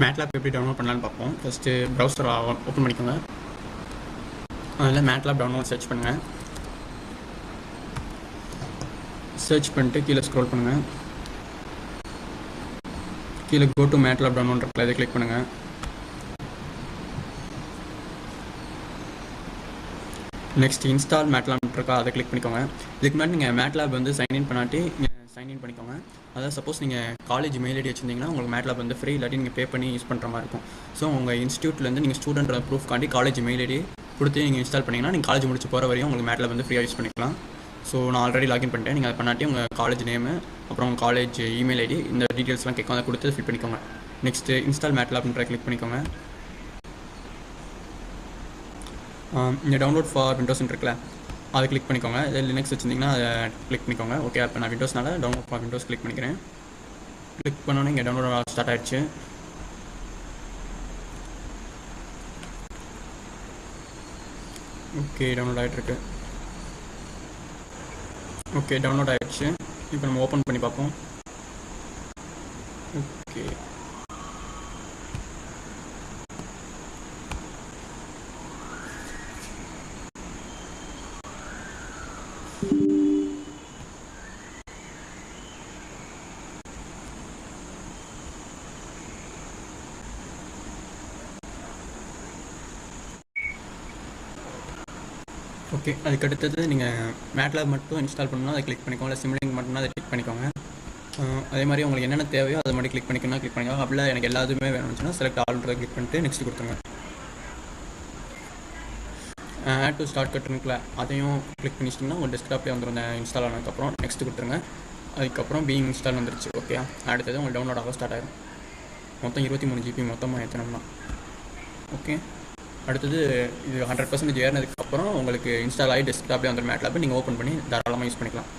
MATLAB எப்படி download பண்ணலான்னு பார்ப்போம். ஃபஸ்ட்டு ப்ரௌசர் ஓப்பன் பண்ணிக்கோங்க. அதில் மேட்லாப் டவுன்லோட் சர்ச் பண்ணுங்கள். சர்ச் பண்ணிட்டு கீழே ஸ்க்ரோல் பண்ணுங்கள். கீழே கோ டு மேட்லாப் டவுன்லோட் இருக்குல்ல, இதை கிளிக் பண்ணுங்கள். நெக்ஸ்ட் இன்ஸ்டால் மேட்லாப் இருக்கா, அதை கிளிக் பண்ணிக்கோங்க. இதுக்கு முன்னாடி நீங்கள் மேட்லாப் வந்து சைன்இன் பண்ணாட்டி நீங்கள் சைன்இன் பண்ணிக்கோங்க. அதாவது சப்போஸ் நீங்கள் காலேஜ் மெயில் ஐடி வச்சுருந்தீங்கன்னா உங்களுக்கு மேட்லாப் வந்து ஃப்ரீ, இல்லாட்டி நீங்கள் பே பண்ணி யூஸ் பண்ணுற மாதிரி இருக்கும். ஸோ உங்கள் இன்ஸ்டியூட்லேருந்து நீங்கள் ஸ்டூடெண்ட் ப்ரூஃப் காண்டி காலேஜ் மெயில் ஐடி கொடுத்து நீங்கள் இன்ஸ்டால் பண்ணிங்கன்னா நீங்கள் காலேஜ் முடிச்சு போகிற வரையும் உங்களுக்கு மேட்லாப் வந்து ஃப்ரீயாக யூஸ் பண்ணிக்கலாம். ஸோ நான் ஆல்ரெடி லாகின் பண்ணிட்டேன். நீங்கள் அதை பண்ணாட்டி உங்கள் காலேஜ் நேமு அப்புறம் உங்கள் காலேஜ் இமெயில் ஐடி இந்த டீட்டெயில்ஸ்லாம் கேட்கும், அதை கொடுத்து ஃபில் பண்ணிக்கோங்க. நெக்ஸ்ட்டு இன்ஸ்டால் மேட்லாப்ன்ற கிளிக் பண்ணிக்கோங்க. இந்த டவுன்லோட் ஃபார் விண்டோஸ்ன்னு இருக்குல்ல, அதை கிளிக் பண்ணிக்கோங்க. இதில் லினக்ஸ் வச்சுருந்தீங்கன்னா அதை கிளிக் பண்ணிக்கோங்க. ஓகே, இப்போ நான் விண்டோஸ்னால டவுன்லோட் ஃபார் விண்டோஸ் கிளிக் பண்ணிக்கிறேன். கிளிக் பண்ணோன்னே இங்கே டவுன்லோட் ஸ்டார்ட் ஆகிடுச்சு. ஓகே, டவுன்லோட் ஆகிட்டுருக்கு. ஓகே, டவுன்லோட் ஆகிடுச்சு. இப்போ நம்ம ஓப்பன் பண்ணி பார்ப்போம். ஓகே, ஓகே, அதுக்கு அடுத்தது நீங்கள் மேட்லாப் மட்டும் இன்ஸ்டால் பண்ணணும், அதை கிளிக் பண்ணிக்கோங்க. இல்லை சிம்லிங் மட்டும்னா அதை கிளிக் பண்ணிக்கோங்க. அதே மாதிரி உங்களுக்கு என்னென்ன தேவையோ அதை மட்டும் கிளிக் பண்ணிக்கணும், கிளிக் பண்ணிக்கோங்க. அப்படிலாம் எனக்கு எல்லாத்துமே வேணும்னுச்சுன்னா செலக்ட் ஆல்ன்றதை கிளிக் பண்ணிட்டு நெக்ஸ்ட் கொடுத்துருங்க. ஆட் டு ஸ்டார்ட் கட் இருக்குல்ல, அதையும் கிளிக் பண்ணிச்சிட்டிங்கன்னா உங்கள் டெஸ்க்டாப்லேயே வந்துடும். இன்ஸ்டால் ஆனதுக்கப்புறம் நெக்ஸ்ட் கொடுத்துருங்க. அதுக்கப்புறம் பீயிங் இன்ஸ்டால் வந்துருச்சு. ஓகே, அடுத்தது உங்களுக்கு டவுன்லோட் ஆக ஸ்டார்ட் ஆகிடும். மொத்தம் 23 GB மொத்தமாக ஏற்றணும்னா. ஓகே, அடுத்தது இது 100% ஏறினதுக்கப்புறம் உங்களுக்கு இன்ஸ்டால் ஆகி டெஸ்க்டாப்லேயே வந்துடும் மேட்லாப். நீங்கள் ஓப்பன் பண்ணி தாராளமாக யூஸ் பண்ணிக்கலாம்.